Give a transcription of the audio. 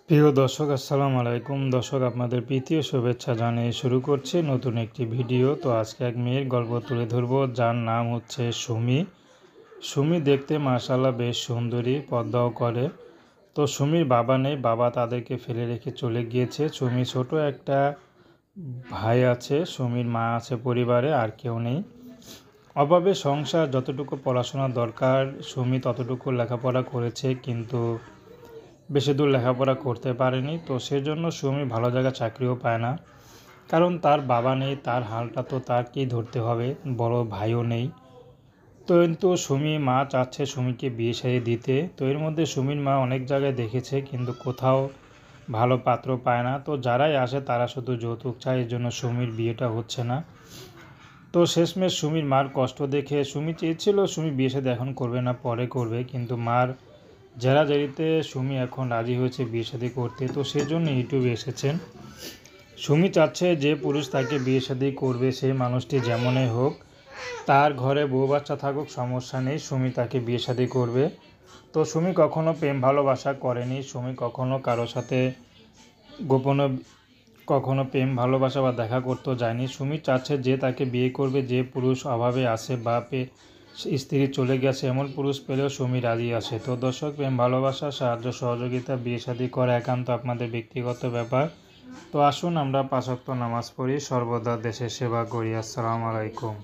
প্রিয় দর্শক আসসালামু আলাইকুম। দর্শক আপনাদের প্রীতি ও শুভেচ্ছা জানিয়ে শুরু করছি নতুন একটি ভিডিও। তো আজকে এক মেয়ের গল্প তুলে ধরবো, যার নাম হচ্ছে সুমি। সুমি দেখতে মাশাআল্লাহ বেশ সুন্দরী, পর্দাও করে। তো সুমির বাবা নেই, বাবা তাদেরকে ফেলে রেখে চলে গিয়েছে। সুমি ছোট একটা ভাই আছে, সুমির মা আছে পরিবারে, আর কেউ নেই। অভাবে সংসার, যতটুকু পড়াশোনার দরকার সুমি ততটুকু লেখাপড়া করেছে, কিন্তু বেশি দূর লেখাপড়া করতে পারেনি। তো সেজন্য সুমি ভালো জায়গায় চাকরিও পায় না, কারণ তার বাবা নেই। তার হালটা তো তারকেই ধরতে হবে, বড় ভাইও নেই। তো কিন্তু সুমি মা চাচ্ছে সুমিকে বিয়ে শাদী দিতে। তো এর মধ্যে সুমির মা অনেক জায়গায় দেখেছে, কিন্তু কোথাও ভালো পাত্র পায় না। তো যারাই আসে তারা শুধু যৌতুক চায়, এর জন্য সুমির বিয়েটা হচ্ছে না। তো শেষমেশ সুমির মার কষ্ট দেখে সুমি চেয়েছিল সুমি বিয়ে শাদী এখন করবে না, পরে করবে, কিন্তু মার জেরাজেরিতে সুমি এখন রাজি হয়েছে বিয়ে শাদী করতে। তো সেজন্য ইউটিউবে এসেছেন। সুমি চাচ্ছে যে পুরুষ তাকে বিয়ে শাদী করবে সেই মানুষটি যেমনই হোক, তার ঘরে বউ বাচ্চা থাকুক, সমস্যা নেই, সুমি তাকে বিয়ে শাদী করবে। তো সুমি কখনো প্রেম ভালোবাসা করেনি, সুমি কখনো কারোর সাথে গোপনে কখনো প্রেম ভালোবাসা বা দেখা করতে যায়নি। সুমি চাচ্ছে যে তাকে বিয়ে করবে, যে পুরুষ অভাবে আছে বা স্ত্রী চলে গেছে এমন পুরুষ পেলেও সুমি রাজি আছে। তো দর্শক, প্রেম ভালোবাসা, সাহায্য সহযোগিতা, বিয়ে শাদী করা একান্ত আপনাদের ব্যক্তিগত ব্যাপার। তো আসুন আমরা 5 ওয়াক্ত নামাজ পড়ি, সর্বদা দেশের সেবা করি। আসসালামু আলাইকুম।